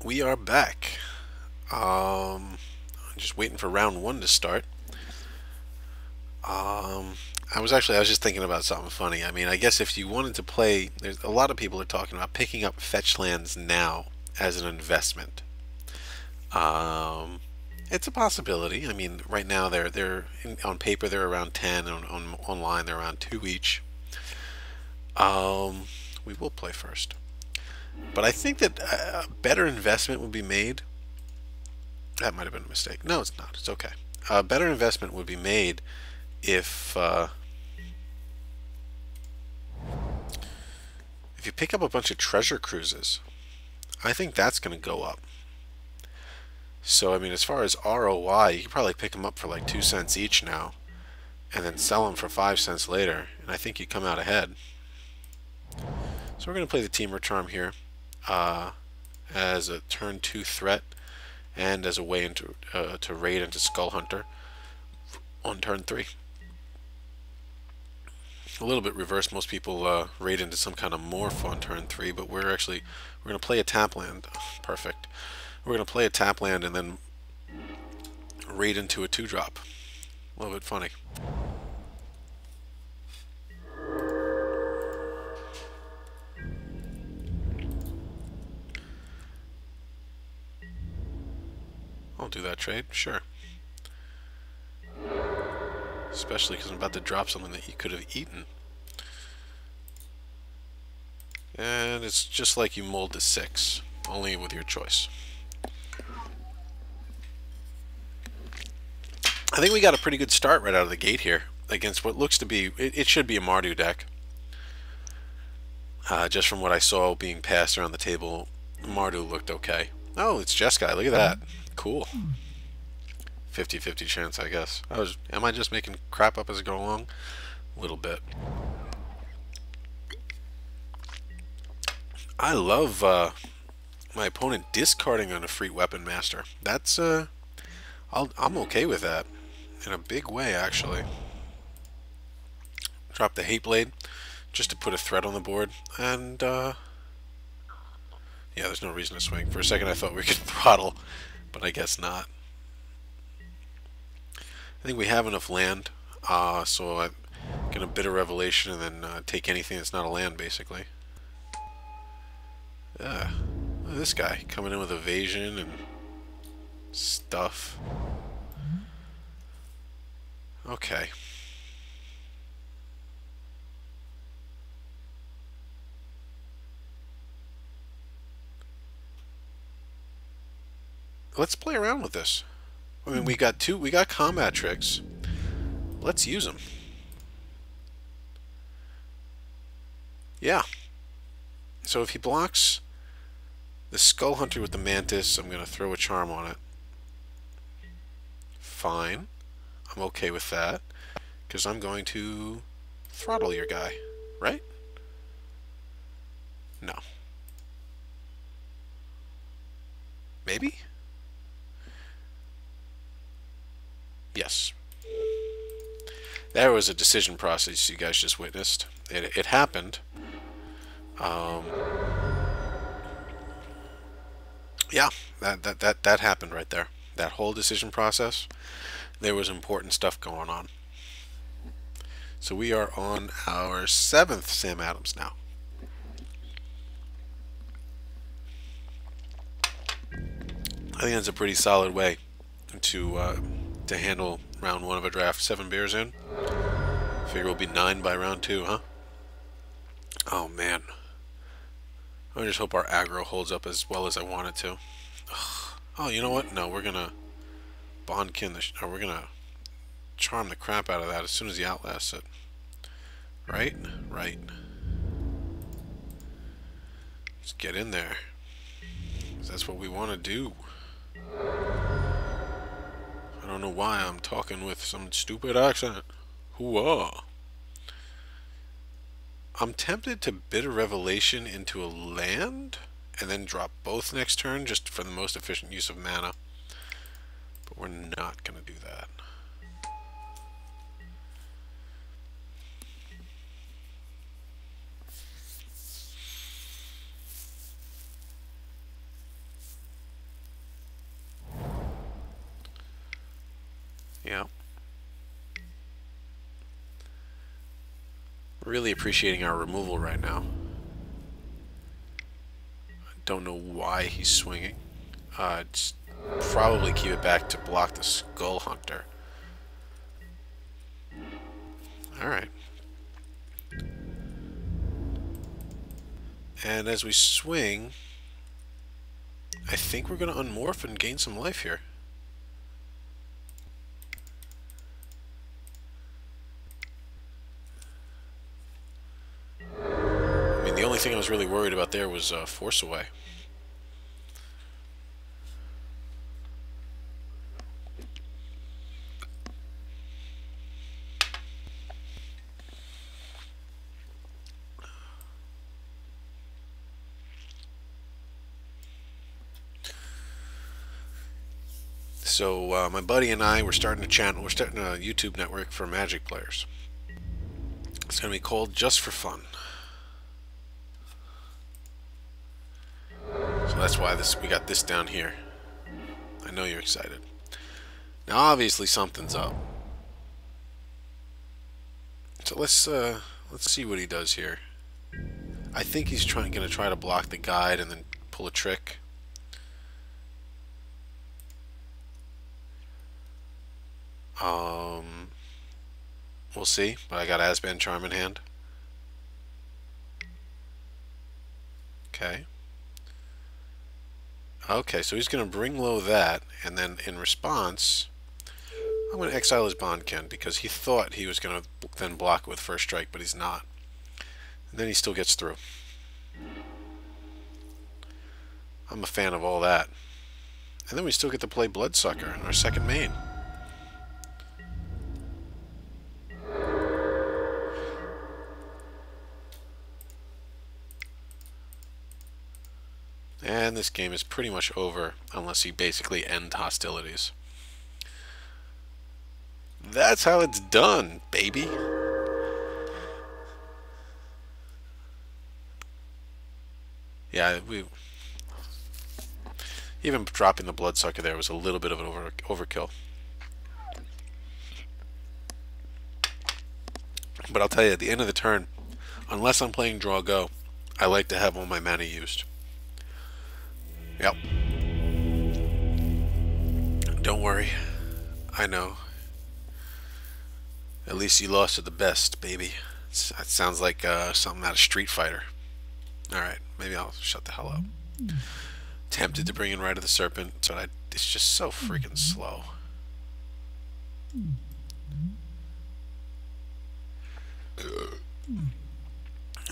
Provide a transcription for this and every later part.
we are back. Just waiting for round one to start. Um, I was just thinking about something funny. I mean, I guess if you wanted to play, there's a lot of people are talking about picking up fetch lands now as an investment. Um, it's a possibility. I mean, right now on paper they're around 10, on online they're around 2 each. Um, we will play first. But I think that a better investment would be made. That might have been a mistake. No, it's not. It's okay. A better investment would be made if if you pick up a bunch of treasure cruises. I think that's going to go up. So I mean, as far as ROI, you could probably pick them up for like 2 cents each now, and then sell them for 5 cents later, and I think you come out ahead. So we're going to play the Teamer Charm here uh, as a turn 2 threat and as a way to raid into Skull Hunter on turn 3. A little bit reverse. Most people raid into some kind of morph on turn 3, but we're going to play a tap land. Perfect. We're going to play a tap land and then raid into a 2-drop. A little bit funny. I'll do that trade, sure. Especially because I'm about to drop something that you could have eaten. And it's just like you mold to 6, only with your choice. I think we got a pretty good start right out of the gate here against what looks to be, it should be a Mardu deck. Just from what I saw being passed around the table, Mardu looked okay. Oh, it's Jeskai, look at that. Cool. 50-50 chance, I guess. Am I just making crap up as I go along? A little bit. I love my opponent discarding on a free weapon master. That's I'm okay with that in a big way, actually. Drop the hate blade just to put a threat on the board, and yeah, there's no reason to swing. For a second, I thought we could throttle, but I guess not. I think we have enough land, so I'm gonna Bitter Revelation and then take anything that's not a land, basically. Yeah, look at this guy coming in with evasion and stuff. Okay. Let's play around with this. I mean, we got combat tricks. Let's use them. Yeah. So if he blocks the Skull Hunter with the Mantis, I'm going to throw a charm on it. Fine. I'm okay with that. Because I'm going to throttle your guy. Right? No. Maybe? Yes. There was a decision process you guys just witnessed. It happened. Yeah, that happened right there. That whole decision process, there was important stuff going on. So we are on our 7th Sam Adams now. I think that's a pretty solid way to handle round 1 of a draft. 7 beers in. Figure we'll be 9 by round 2, huh? Oh man. I just hope our aggro holds up as well as I want it to. Oh, you know what? No, we're gonna bondkin or we're gonna charm the crap out of that as soon as he outlasts it. Right? Right. Let's get in there. 'Cause that's what we want to do. I don't know why I'm talking with some stupid accent. Whoa. I'm tempted to Bitter Revelation into a land and then drop both next turn just for the most efficient use of mana. But we're not going to do that. Yeah. Really appreciating our removal right now. Don't know why he's swinging. Just probably keep it back to block the Skull Hunter. Alright. And as we swing, I think we're going to unmorph and gain some life here. I mean, the only thing I was really worried about there was Force Away. So my buddy and I, we're starting a channel. We're starting a YouTube network for Magic players. It's going to be called Just for Fun. So that's why we got this down here. I know you're excited. Now, obviously, something's up. So let's see what he does here. I think he's going to try to block the guide and then pull a trick. We'll see, but I got Azban Charm in hand. Okay. Okay, so he's going to bring low that, and then in response, I'm going to exile his Bondkin because he thought he was going to then block it with first strike, but he's not. And then he still gets through. I'm a fan of all that. And then we still get to play Bloodsucker in our second main. And this game is pretty much over unless you basically end hostilities. That's how it's done, baby. Yeah, even dropping the Bloodsucker there was a little bit of an overkill. But I'll tell you, at the end of the turn, unless I'm playing Draw Go, I like to have all my mana used. Yep. Don't worry. I know. At least you lost to the best, baby. That sounds like something out of Street Fighter. Alright, maybe I'll shut the hell up. Tempted to bring in Rite of the Serpent, so it's just so freaking slow.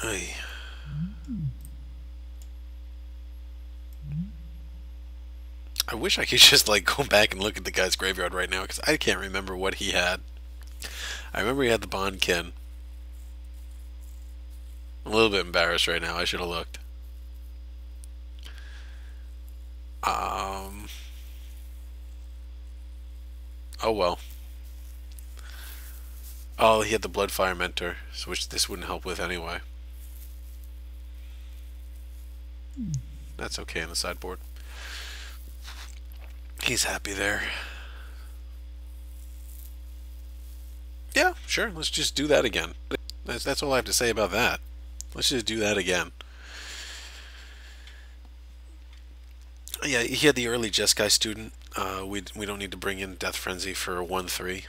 Hey. I wish I could just like go back and look at the guy's graveyard right now because I can't remember what he had. I remember he had the Bondkin. I'm a little bit embarrassed right now. I should have looked. Oh well. Oh, he had the Bloodfire Mentor, which this wouldn't help with anyway. That's okay in the sideboard. He's happy there. Yeah, sure. Let's just do that again. That's all I have to say about that. Let's just do that again. Yeah, he had the early Jeskai student. We don't need to bring in Death Frenzy for a 1/3,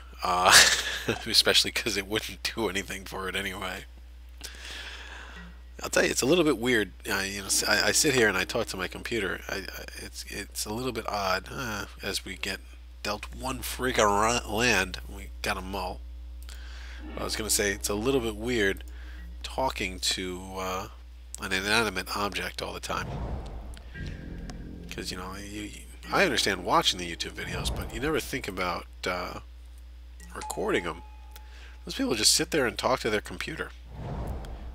especially because it wouldn't do anything for it anyway. I'll tell you, it's a little bit weird. I sit here and I talk to my computer. It's a little bit odd as we get dealt one friggin' land. We got a mull. I was gonna say it's a little bit weird talking to an inanimate object all the time. Because I understand watching the YouTube videos, but you never think about recording them. Those people just sit there and talk to their computer,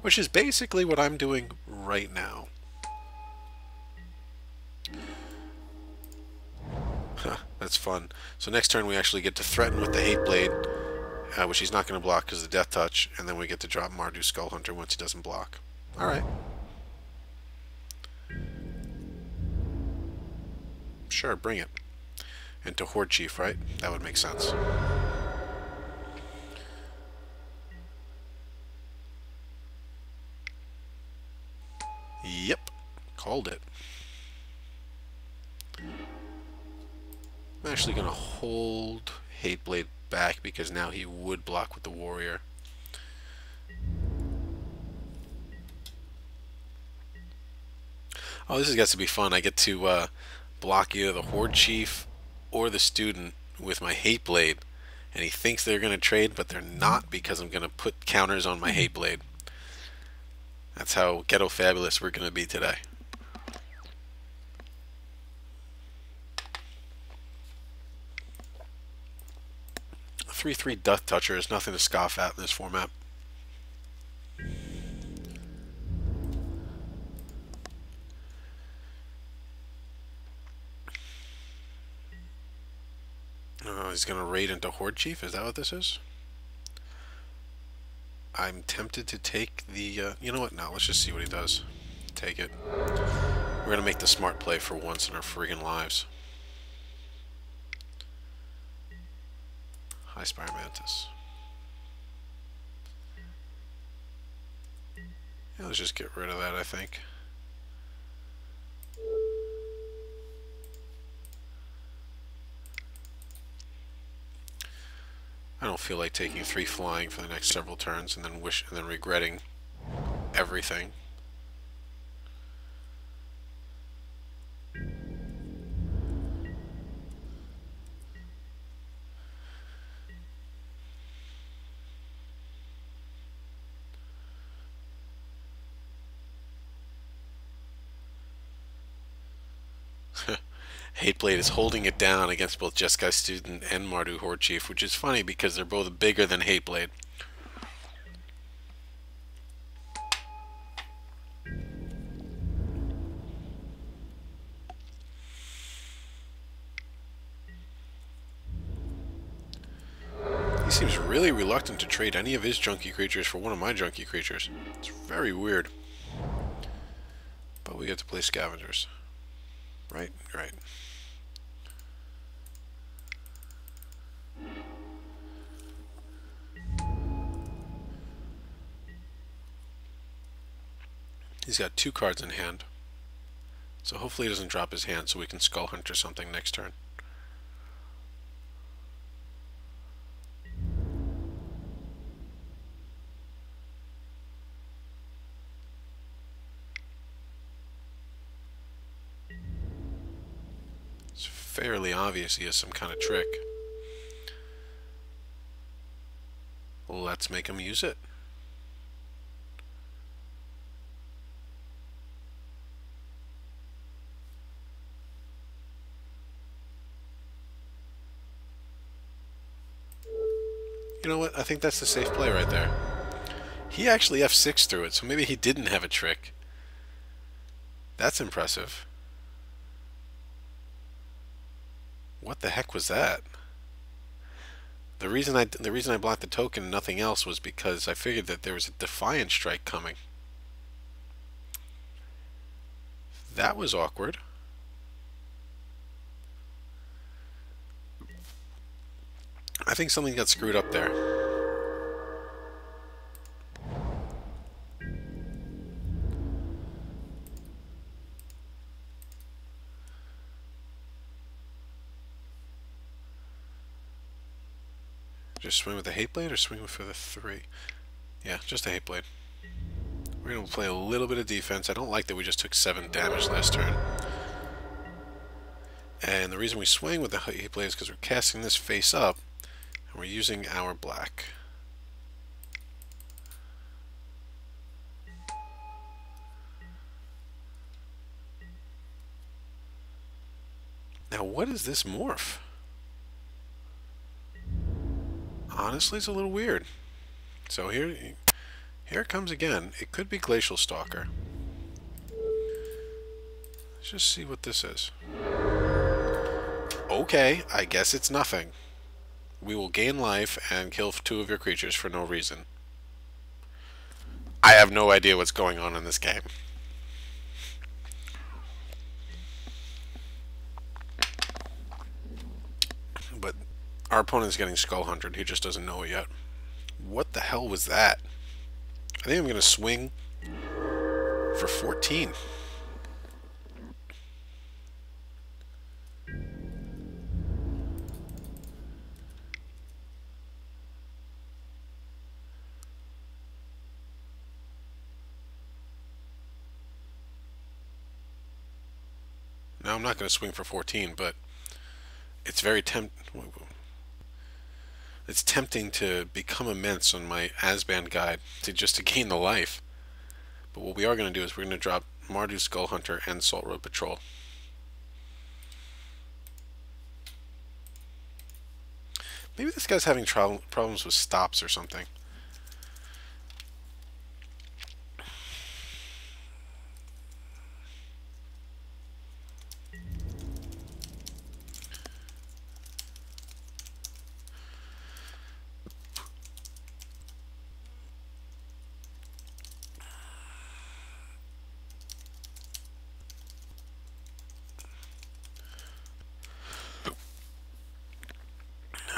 which is basically what I'm doing right now. That's fun. So next turn we actually get to threaten with the Hate Blade, which he's not going to block because of the Death Touch, and then we get to drop Mardu Skull Hunter once he doesn't block. Alright. Sure, bring it. Into Horde Chief, right? That would make sense. called it. I'm actually going to hold Hateblade back because now he would block with the warrior. Oh, this has got to be fun. I get to block either the Horde Chief or the Student with my Hateblade. And he thinks they're going to trade, but they're not because I'm going to put counters on my Hateblade. That's how ghetto fabulous we're going to be today. A 3/3 Death Toucher is nothing to scoff at in this format. He's going to raid into Horde Chief. Is that what this is? I'm tempted to take the... you know what? No, let's just see what he does. Take it. We're going to make the smart play for once in our friggin' lives. High Spire Mantis. Yeah, let's just get rid of that, I think. I don't feel like taking 3 flying for the next several turns and then regretting everything. Hateblade is holding it down against both Jeskai Student and Mardu Horde Chief, which is funny because they're both bigger than Hateblade. He seems really reluctant to trade any of his junky creatures for one of my junky creatures. It's very weird. But we get to play Scavengers. Right? Right. He's got 2 cards in hand. So hopefully he doesn't drop his hand so we can Skull Hunt or something next turn. It's fairly obvious he has some kind of trick. Let's make him use it. You know what? I think that's the safe play right there. He actually F6 through it, so maybe he didn't have a trick. That's impressive. What the heck was that? The reason I blocked the token and nothing else was because I figured that there was a Defiant Strike coming. That was awkward. I think something got screwed up there. Just swing with the Hateblade or swing for the 3? Yeah, just a Hateblade. We're going to play a little bit of defense. I don't like that we just took 7 damage last turn. And the reason we swing with the Hateblade is because we're casting this face up. And we're using our black. Now what is this morph? Honestly, it's a little weird. So here it comes again. It could be Glacial Stalker. Let's just see what this is. Okay, I guess it's nothing. We will gain life and kill 2 of your creatures for no reason. I have no idea what's going on in this game. But our opponent is getting Skull Hunted. He just doesn't know it yet. What the hell was that? I think I'm going to swing for 14. Now I'm not going to swing for 14, but it's very it's tempting to become immense on my Azban guide to gain the life. But what we are going to do is we're going to drop Mardu Skull Hunter and Salt Road Patrol. Maybe this guy's having problems with stops or something.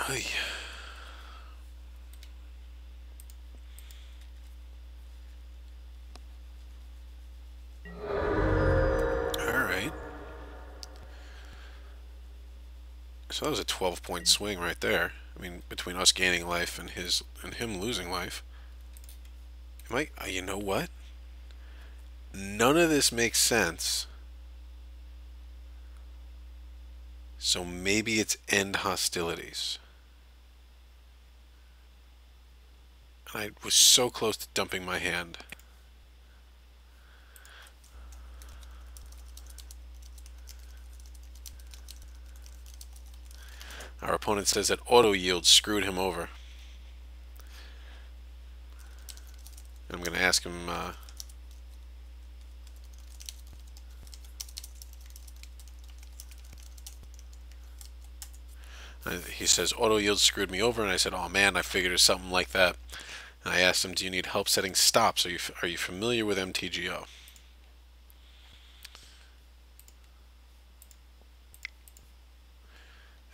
Ay. Alright. So that was a 12-point swing right there. I mean, between us gaining life and him losing life. You know what? None of this makes sense. So maybe it's end hostilities. I was so close to dumping my hand. Our opponent says that auto yield screwed him over. I'm going to ask him. He says auto yield screwed me over, and I said, "Oh man, I figured it was something like that." And I asked him, "Do you need help setting stops? Are you familiar with MTGO?"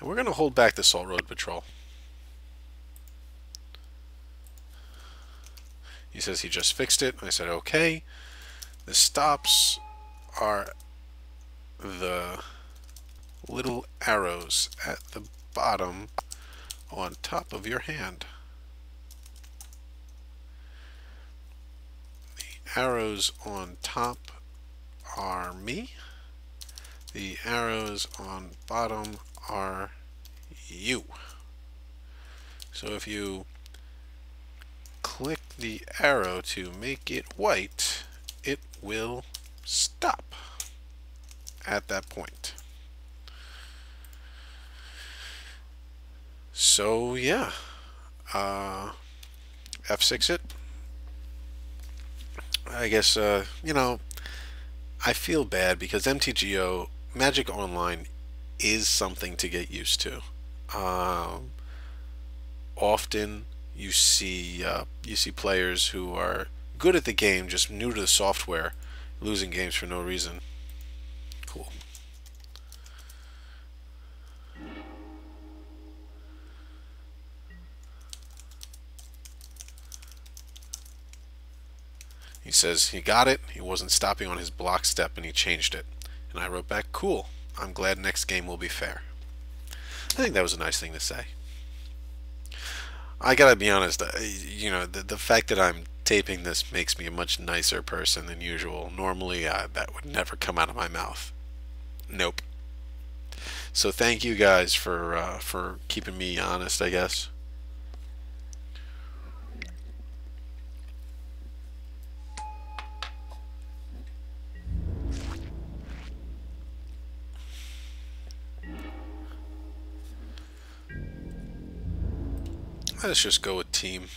And we're going to hold back the Salt Road Patrol. He says he just fixed it. I said, okay. The stops are the little arrows at the bottom on top of your hand. The arrows on top are me. The arrows on bottom are you. So if you click the arrow to make it white, it will stop at that point. So yeah, F6 it. I guess, you know, I feel bad because MTGO, Magic Online, is something to get used to. Often you see players who are good at the game, just new to the software, losing games for no reason. Cool. He says he got it, he wasn't stopping on his block step, and he changed it. And I wrote back, cool, I'm glad next game will be fair. I think that was a nice thing to say. I gotta be honest, you know, the fact that I'm taping this makes me a much nicer person than usual. Normally, that would never come out of my mouth. Nope. So thank you guys for keeping me honest, I guess. Let's just go with team.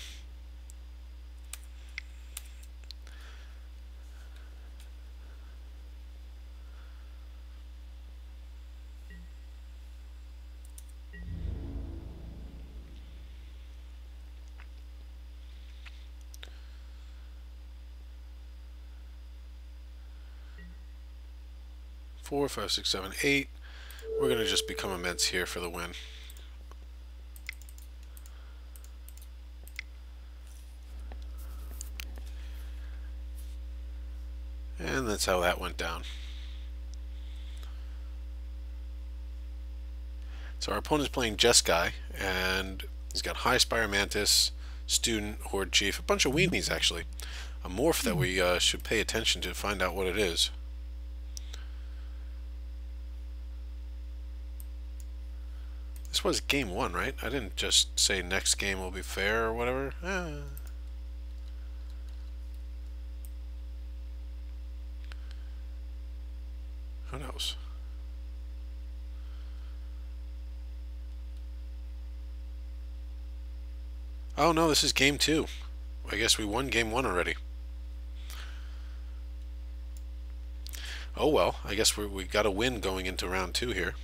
Four, five, six, seven, eight. We're gonna just become immense here for the win. And that's how that went down. So our opponent's playing Jeskai, and he's got High Spire Mantis, Student, Horde Chief, a bunch of weenies actually. A morph that we should pay attention to find out what it is. this was game one, right? I didn't just say next game will be fair or whatever. Who knows? Oh no, this is game two. I guess we won game one already. Oh well, I guess we got a win going into round two here.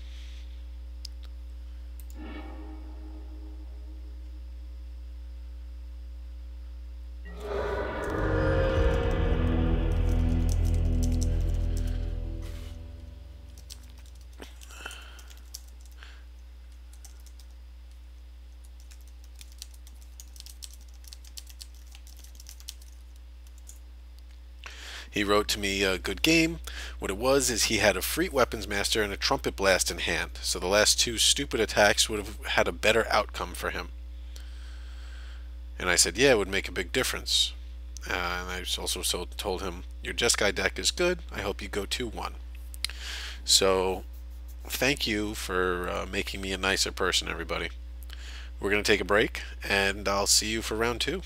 He wrote to me, good game. What it was is he had a Freet Weapons Master and a Trumpet Blast in hand, so the last two stupid attacks would have had a better outcome for him. And I said, yeah, it would make a big difference. And I also told him, your Jeskai deck is good. I hope you go 2-1. So, thank you for making me a nicer person, everybody. We're going to take a break, and I'll see you for round two.